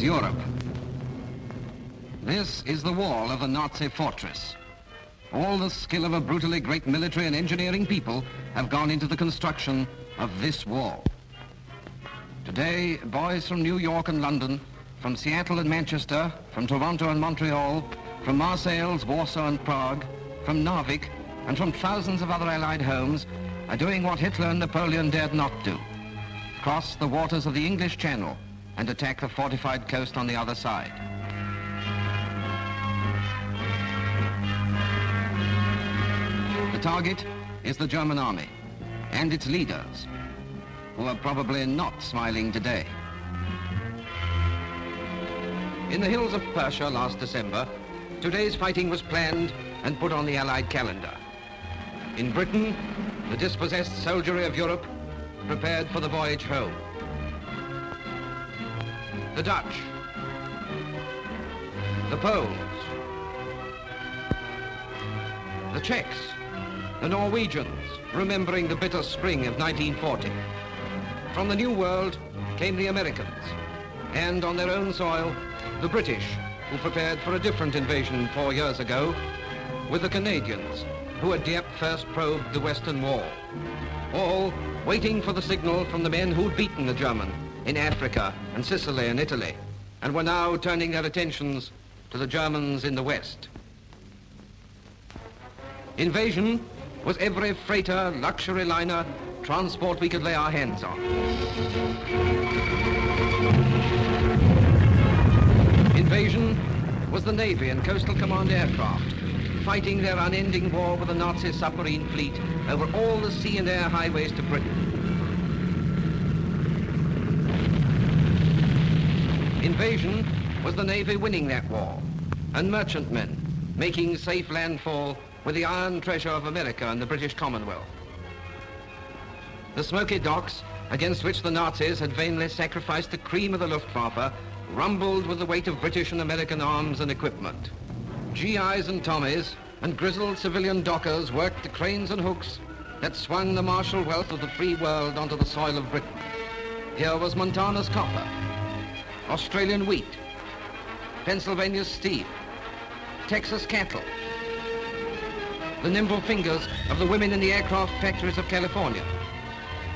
is Europe. This is the wall of the Nazi fortress. All the skill of a brutally great military and engineering people have gone into the construction of this wall. Today, boys from New York and London, from Seattle and Manchester, from Toronto and Montreal, from Marseille, Warsaw and Prague, from Narvik, and from thousands of other Allied homes are doing what Hitler and Napoleon dared not do: cross the waters of the English Channel and attack the fortified coast on the other side. The target is the German army and its leaders, who are probably not smiling today. In the hills of Persia last December, today's fighting was planned and put on the Allied calendar. In Britain, the dispossessed soldiery of Europe prepared for the voyage home. The Dutch, the Poles, the Czechs, the Norwegians, remembering the bitter spring of 1940. From the New World came the Americans, and on their own soil, the British, who prepared for a different invasion 4 years ago, with the Canadians, who had Dieppe first probed the Western Wall, all waiting for the signal from the men who'd beaten the German in Africa and Sicily and Italy, and were now turning their attentions to the Germans in the West. Invasion was every freighter, luxury liner, transport we could lay our hands on. Invasion was the Navy and Coastal Command aircraft, fighting their unending war with the Nazi submarine fleet over all the sea and air highways to Britain. Invasion was the Navy winning that war, and merchantmen making safe landfall with the iron treasure of America and the British Commonwealth. The smoky docks, against which the Nazis had vainly sacrificed the cream of the Luftwaffe, rumbled with the weight of British and American arms and equipment. GIs and Tommies and grizzled civilian dockers worked the cranes and hooks that swung the martial wealth of the free world onto the soil of Britain. Here was Montana's copper, Australian wheat, Pennsylvania's steel, Texas cattle, the nimble fingers of the women in the aircraft factories of California,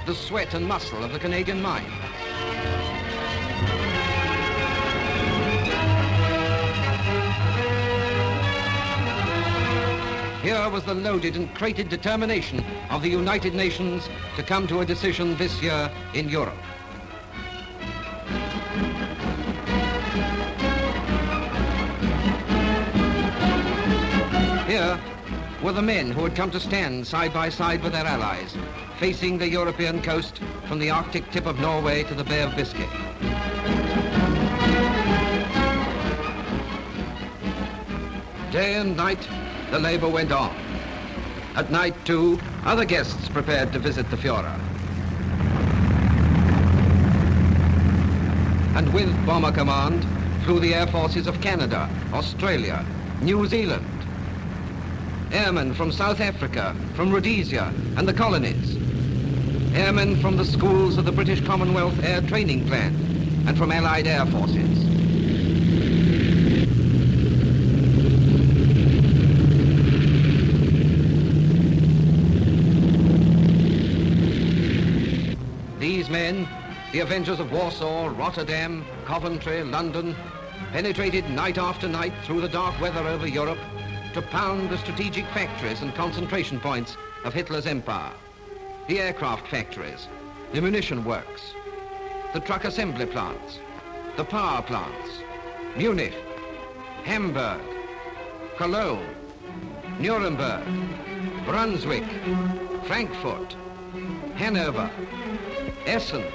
the sweat and muscle of the Canadian mine. Here was the loaded and crated determination of the United Nations to come to a decision this year in Europe. Here were the men who had come to stand side by side with their allies, facing the European coast from the Arctic tip of Norway to the Bay of Biscay. Day and night, the labor went on. At night, too, other guests prepared to visit the Führer. And with Bomber Command flew the air forces of Canada, Australia, New Zealand, airmen from South Africa, from Rhodesia and the colonies, airmen from the schools of the British Commonwealth Air Training Plan and from Allied air forces. These men, the avengers of Warsaw, Rotterdam, Coventry, London, penetrated night after night through the dark weather over Europe to pound the strategic factories and concentration points of Hitler's empire. The aircraft factories, the munition works, the truck assembly plants, the power plants, Munich, Hamburg, Cologne, Nuremberg, Brunswick, Frankfurt, Hanover, Essen,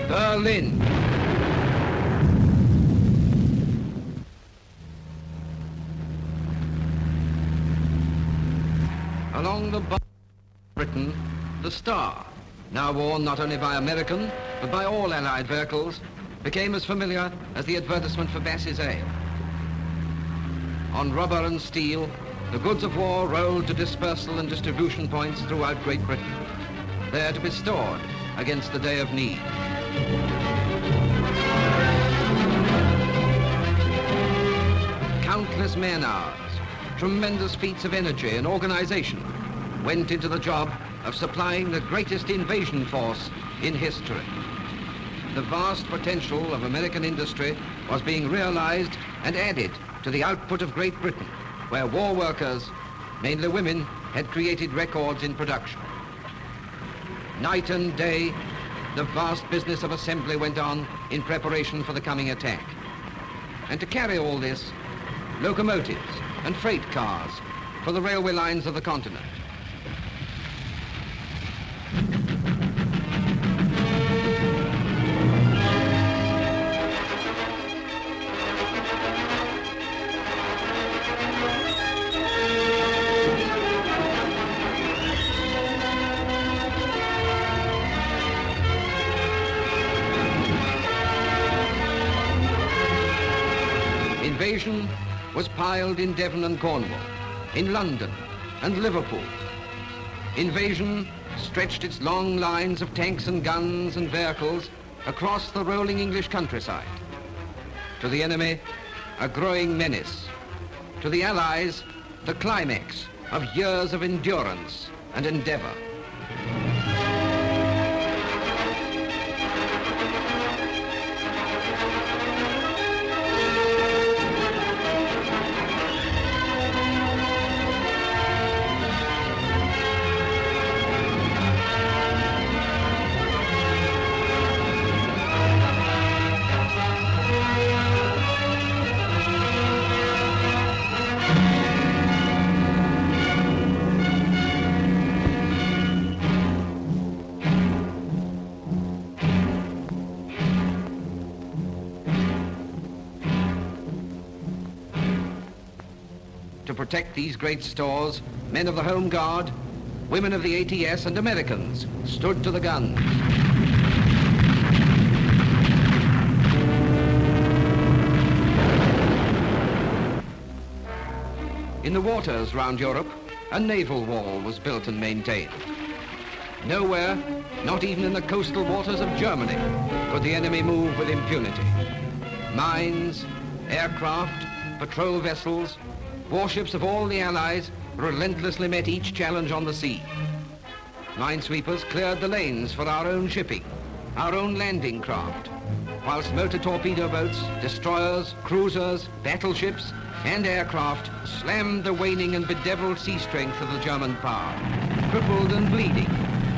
Berlin. Along the bar of Britain, the star, now worn not only by American, but by all Allied vehicles, became as familiar as the advertisement for Bass's ale. On rubber and steel, the goods of war rolled to dispersal and distribution points throughout Great Britain, there to be stored against the day of need. countless man-hours, tremendous feats of energy and organization went into the job of supplying the greatest invasion force in history. The vast potential of American industry was being realized and added to the output of Great Britain, where war workers, mainly women, had created records in production. Night and day, the vast business of assembly went on in preparation for the coming attack. And to carry all this, locomotives and freight cars for the railway lines of the continent. Invasion was piled in Devon and Cornwall, in London and Liverpool. Invasion stretched its long lines of tanks and guns and vehicles across the rolling English countryside. To the enemy, a growing menace. To the Allies, the climax of years of endurance and endeavor. To protect these great stores, men of the Home Guard, women of the ATS and Americans stood to the guns. In the waters round Europe, a naval wall was built and maintained. Nowhere, not even in the coastal waters of Germany, could the enemy move with impunity. Mines, aircraft, patrol vessels, warships of all the Allies relentlessly met each challenge on the sea. Minesweepers cleared the lanes for our own shipping, our own landing craft, whilst motor torpedo boats, destroyers, cruisers, battleships, and aircraft slammed the waning and bedeviled sea strength of the German power. Crippled and bleeding,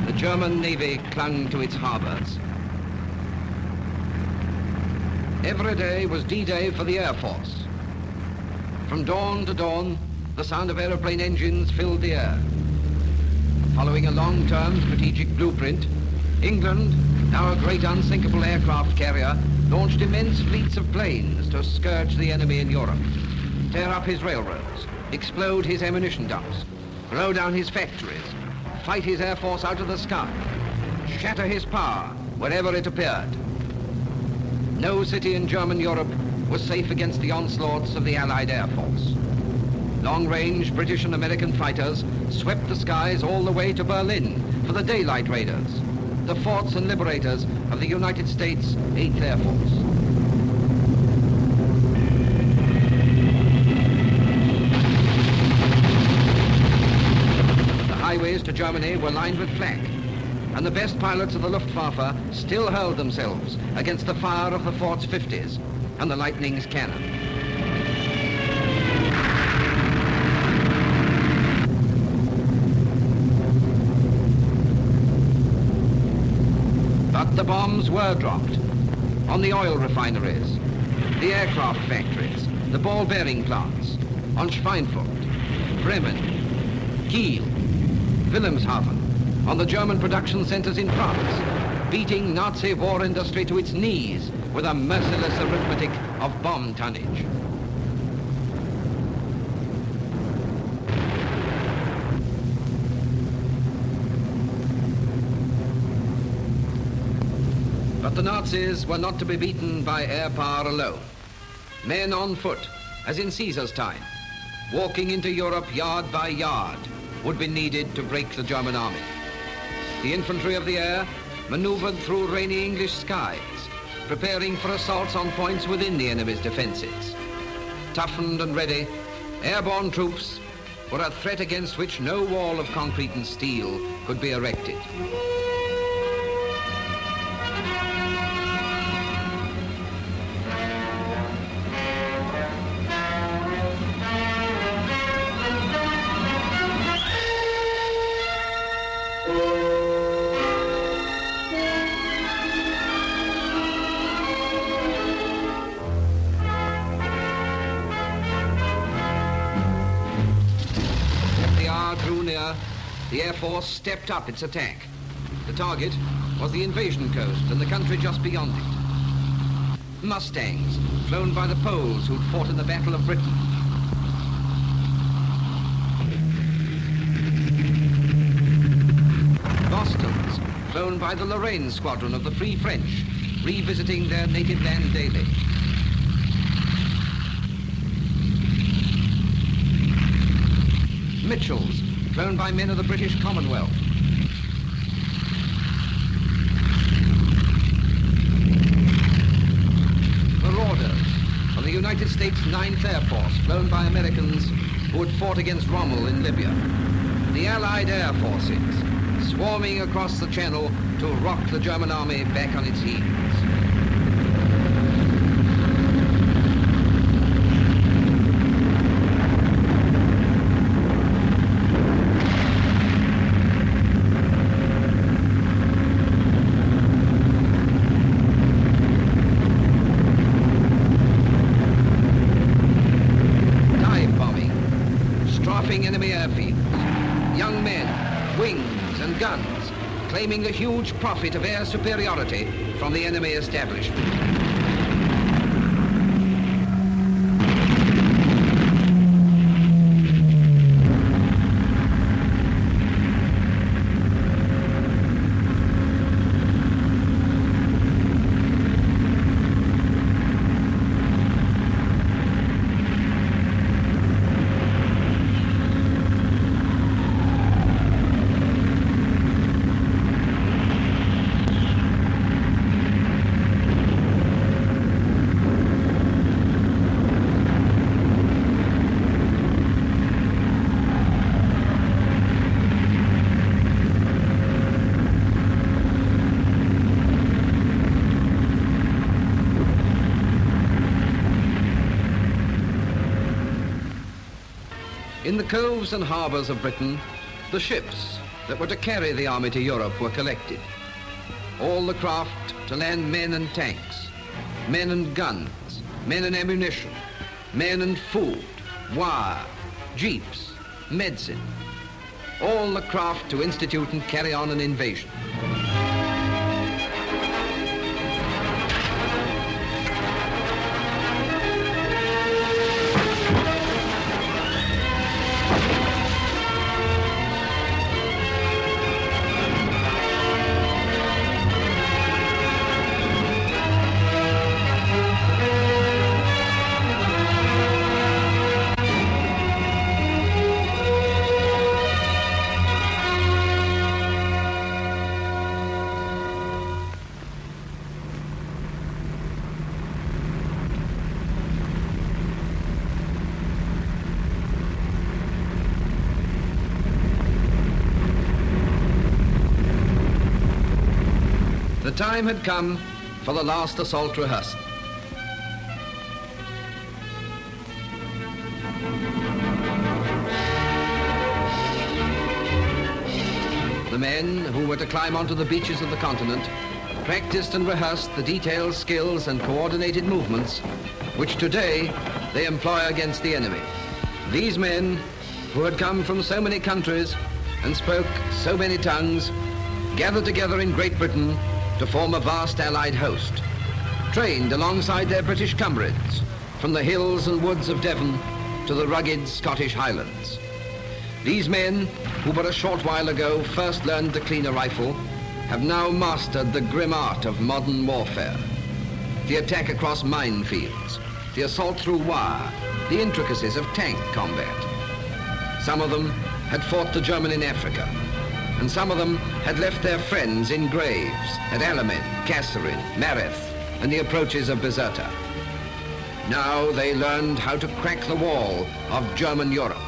the German Navy clung to its harbors. Every day was D-Day for the Air Force. From dawn to dawn, the sound of aeroplane engines filled the air. Following a long-term strategic blueprint, England, now a great unsinkable aircraft carrier, launched immense fleets of planes to scourge the enemy in Europe, tear up his railroads, explode his ammunition dumps, blow down his factories, fight his air force out of the sky, shatter his power wherever it appeared. No city in German Europe was safe against the onslaughts of the Allied Air Force. Long-range British and American fighters swept the skies all the way to Berlin for the daylight raiders, the forts and liberators of the United States 8th Air Force. The highways to Germany were lined with flak, and the best pilots of the Luftwaffe still hurled themselves against the fire of the fort's 50s and the Lightning's cannon. But the bombs were dropped on the oil refineries, the aircraft factories, the ball bearing plants, on Schweinfurt, Bremen, Kiel, Wilhelmshaven, on the German production centers in France, beating Nazi war industry to its knees with a merciless arithmetic of bomb tonnage. But the Nazis were not to be beaten by air power alone. Men on foot, as in Caesar's time, walking into Europe yard by yard, would be needed to break the German army. The infantry of the air maneuvered through rainy English skies, preparing for assaults on points within the enemy's defenses. toughened and ready, airborne troops were a threat against which no wall of concrete and steel could be erected. The Air Force stepped up its attack. The target was the invasion coast and the country just beyond it. Mustangs, flown by the Poles who'd fought in the Battle of Britain. Bostons, flown by the Lorraine Squadron of the Free French, revisiting their native land daily. Mitchells, flown by men of the British Commonwealth. Marauders of the United States 9th Air Force, flown by Americans who had fought against Rommel in Libya. The Allied Air Forces, swarming across the Channel to rock the German army back on its heels. Enemy airfields, young men, wings and guns, claiming the huge profit of air superiority from the enemy establishment. In the coves and harbours of Britain, the ships that were to carry the army to Europe were collected. All the craft to land men and tanks, men and guns, men and ammunition, men and food, wire, jeeps, medicine. All the craft to institute and carry on an invasion. The time had come for the last assault rehearsal. The men who were to climb onto the beaches of the continent practiced and rehearsed the detailed skills and coordinated movements which today they employ against the enemy. These men, who had come from so many countries and spoke so many tongues, gathered together in Great Britain to form a vast Allied host, trained alongside their British comrades from the hills and woods of Devon to the rugged Scottish Highlands. These men, who but a short while ago first learned to clean a rifle, have now mastered the grim art of modern warfare. The attack across minefields, the assault through wire, the intricacies of tank combat. Some of them had fought the German in Africa, and some of them had left their friends in graves at Alamein, Kasserine, Mareth, and the approaches of Bizerta. Now they learned how to crack the wall of German Europe.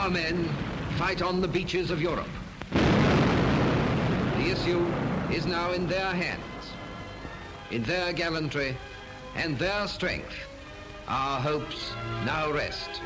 Our men fight on the beaches of Europe. The issue is now in their hands. In their gallantry and their strength, our hopes now rest.